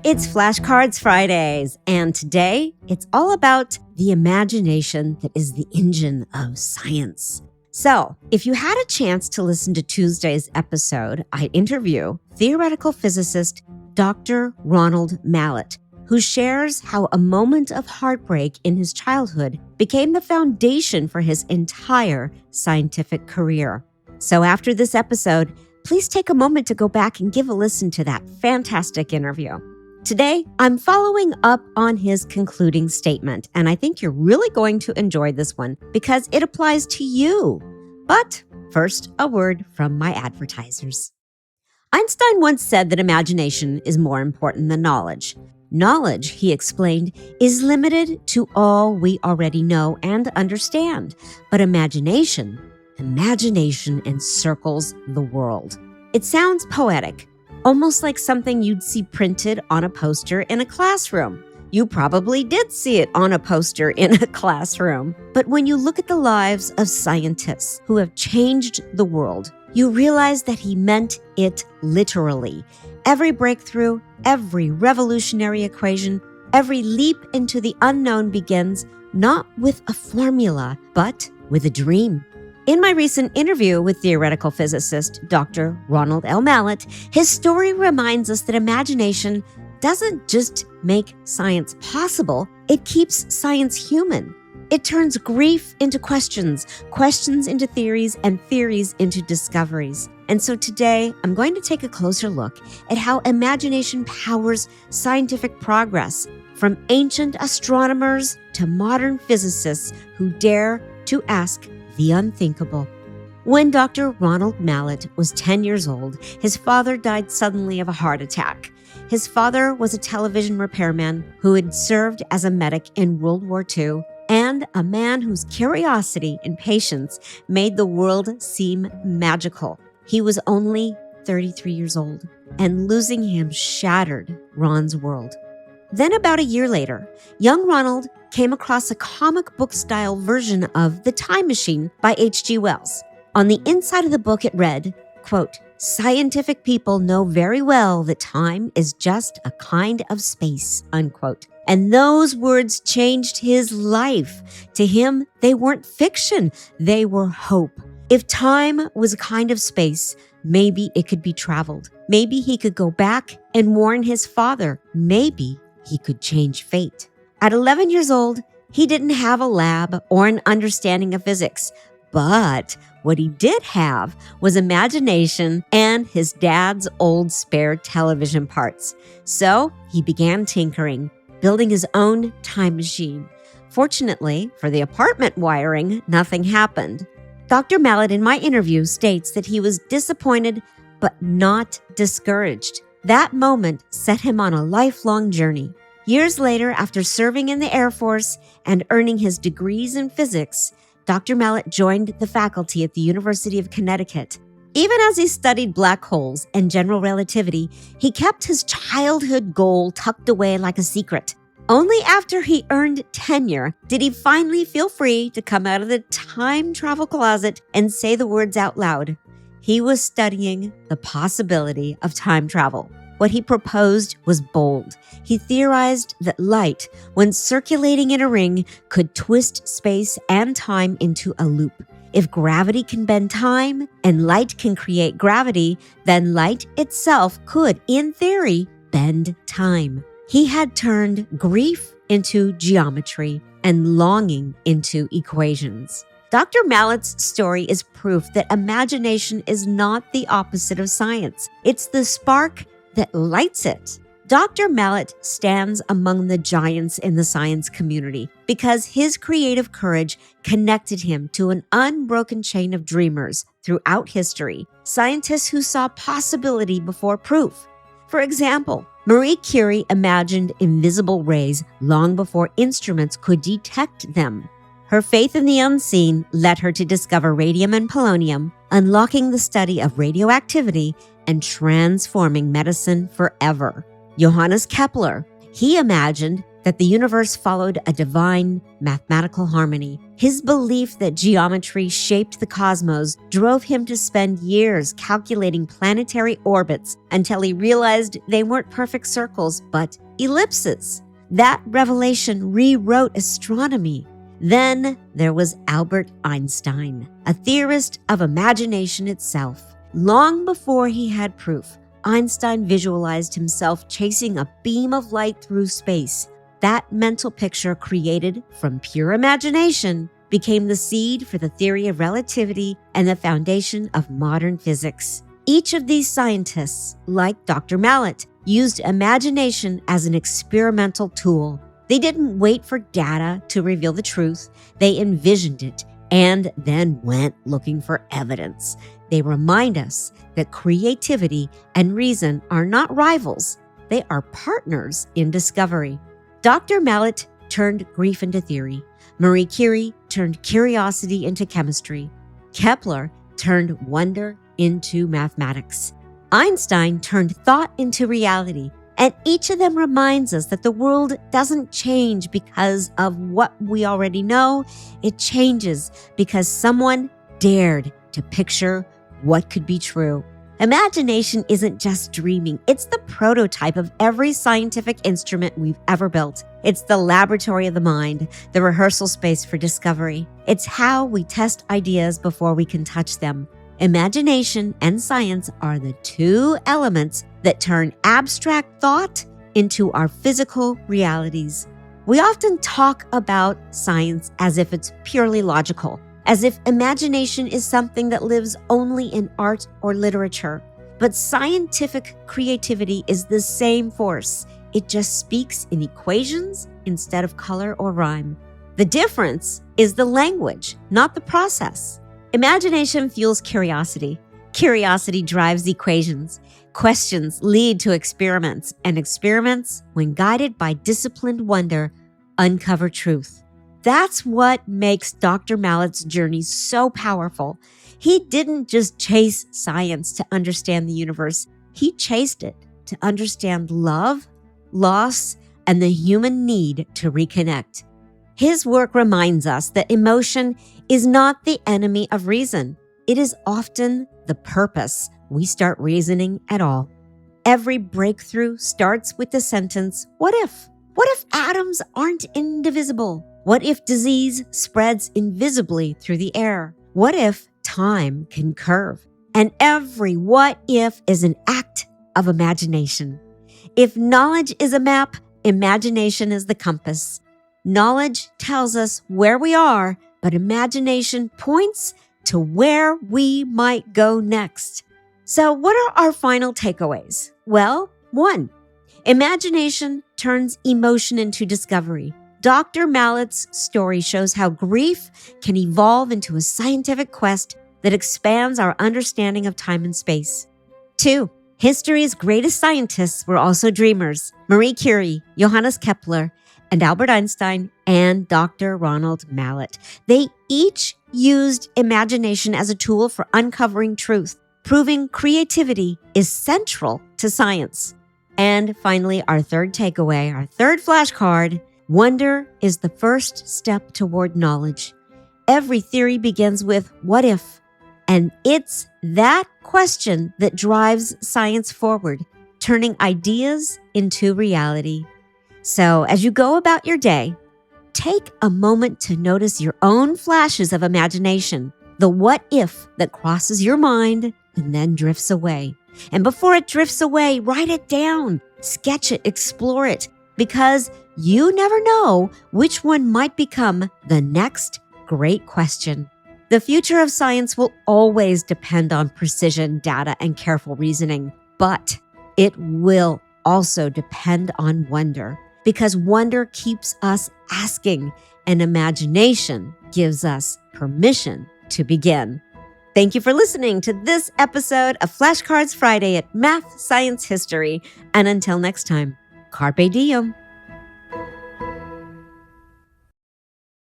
It's Flashcards Fridays, and today it's all about the imagination that is the engine of science. So, if you had a chance to listen to Tuesday's episode, I interview theoretical physicist Dr. Ronald Mallett, who shares how a moment of heartbreak in his childhood became the foundation for his entire scientific career. So after this episode, please take a moment to go back and give a listen to that fantastic interview. Today, I'm following up on his concluding statement, and I think you're really going to enjoy this one because it applies to you. But first, a word from my advertisers. Einstein once said that imagination is more important than knowledge. Knowledge, he explained, is limited to all we already know and understand. But imagination encircles the world. It sounds poetic, almost like something you'd see printed on a poster in a classroom. You probably did see it on a poster in a classroom. But when you look at the lives of scientists who have changed the world, you realize that he meant it literally. Every breakthrough, every revolutionary equation, every leap into the unknown begins not with a formula, but with a dream. In my recent interview with theoretical physicist Dr. Ronald L. Mallett, his story reminds us that imagination doesn't just make science possible, it keeps science human. It turns grief into questions, questions into theories, and theories into discoveries. And so today, I'm going to take a closer look at how imagination powers scientific progress, from ancient astronomers to modern physicists who dare to ask the unthinkable. When Dr. Ronald Mallett was 10 years old, his father died suddenly of a heart attack. His father was a television repairman who had served as a medic in World War II and a man whose curiosity and patience made the world seem magical. He was only 33 years old, and losing him shattered Ron's world. Then about a year later, young Ronald came across a comic book-style version of The Time Machine by H.G. Wells. On the inside of the book it read, quote, "Scientific people know very well that time is just a kind of space," unquote. And those words changed his life. To him, they weren't fiction, they were hope. If time was a kind of space, maybe it could be traveled. Maybe he could go back and warn his father. Maybe he could change fate. At 11 years old, he didn't have a lab or an understanding of physics. But what he did have was imagination and his dad's old spare television parts. So he began tinkering, building his own time machine. Fortunately, for the apartment wiring, nothing happened. Dr. Mallett, in my interview, states that he was disappointed but not discouraged. That moment set him on a lifelong journey. Years later, after serving in the Air Force and earning his degrees in physics, Dr. Mallett joined the faculty at the University of Connecticut. Even as he studied black holes and general relativity, he kept his childhood goal tucked away like a secret. Only after he earned tenure did he finally feel free to come out of the time travel closet and say the words out loud. He was studying the possibility of time travel. What he proposed was bold. He theorized that light, when circulating in a ring, could twist space and time into a loop. If gravity can bend time and light can create gravity, then light itself could, in theory, bend time. He had turned grief into geometry and longing into equations. Dr. Mallett's story is proof that imagination is not the opposite of science. It's the spark that lights it. Dr. Mallett stands among the giants in the science community because his creative courage connected him to an unbroken chain of dreamers throughout history, scientists who saw possibility before proof. For example, Marie Curie imagined invisible rays long before instruments could detect them. Her faith in the unseen led her to discover radium and polonium, unlocking the study of radioactivity and transforming medicine forever. Johannes Kepler, he imagined that the universe followed a divine mathematical harmony. His belief that geometry shaped the cosmos drove him to spend years calculating planetary orbits until he realized they weren't perfect circles, but ellipses. That revelation rewrote astronomy. Then there was Albert Einstein, a theorist of imagination itself. Long before he had proof, Einstein visualized himself chasing a beam of light through space. That mental picture, created from pure imagination, became the seed for the theory of relativity and the foundation of modern physics. Each of these scientists, like Dr. Mallett, used imagination as an experimental tool. They didn't wait for data to reveal the truth. They envisioned it and then went looking for evidence. They remind us that creativity and reason are not rivals. They are partners in discovery. Dr. Mallett turned grief into theory. Marie Curie turned curiosity into chemistry. Kepler turned wonder into mathematics. Einstein turned thought into reality. And each of them reminds us that the world doesn't change because of what we already know. It changes because someone dared to picture what could be true. Imagination isn't just dreaming. It's the prototype of every scientific instrument we've ever built. It's the laboratory of the mind, the rehearsal space for discovery. It's how we test ideas before we can touch them. Imagination and science are the two elements that turn abstract thought into our physical realities. We often talk about science as if it's purely logical, as if imagination is something that lives only in art or literature. But scientific creativity is the same force. It just speaks in equations instead of color or rhyme. The difference is the language, not the process. Imagination fuels curiosity. Curiosity drives equations. Questions lead to experiments, and experiments, when guided by disciplined wonder, uncover truth. That's what makes Dr. Mallett's journey so powerful. He didn't just chase science to understand the universe. He chased it to understand love, loss, and the human need to reconnect. His work reminds us that emotion is not the enemy of reason. It is often the purpose we start reasoning at all. Every breakthrough starts with the sentence, what if? What if atoms aren't indivisible? What if disease spreads invisibly through the air? What if time can curve? And every what if is an act of imagination. If knowledge is a map, imagination is the compass. Knowledge tells us where we are, but imagination points to where we might go next. So what are our final takeaways? Well, 1, imagination turns emotion into discovery. Dr. Mallett's story shows how grief can evolve into a scientific quest that expands our understanding of time and space. 2, history's greatest scientists were also dreamers. Marie Curie, Johannes Kepler, and Albert Einstein, and Dr. Ronald Mallett. They each used imagination as a tool for uncovering truth, proving creativity is central to science. And finally, our third takeaway, our third flashcard, wonder is the first step toward knowledge. Every theory begins with what if? And it's that question that drives science forward, turning ideas into reality. So as you go about your day, take a moment to notice your own flashes of imagination, the what if that crosses your mind and then drifts away. And before it drifts away, write it down, sketch it, explore it, because you never know which one might become the next great question. The future of science will always depend on precision, data, and careful reasoning, but it will also depend on wonder, because wonder keeps us asking, and imagination gives us permission to begin. Thank you for listening to this episode of Flashcards Friday at Math, Science, History. And until next time, carpe diem.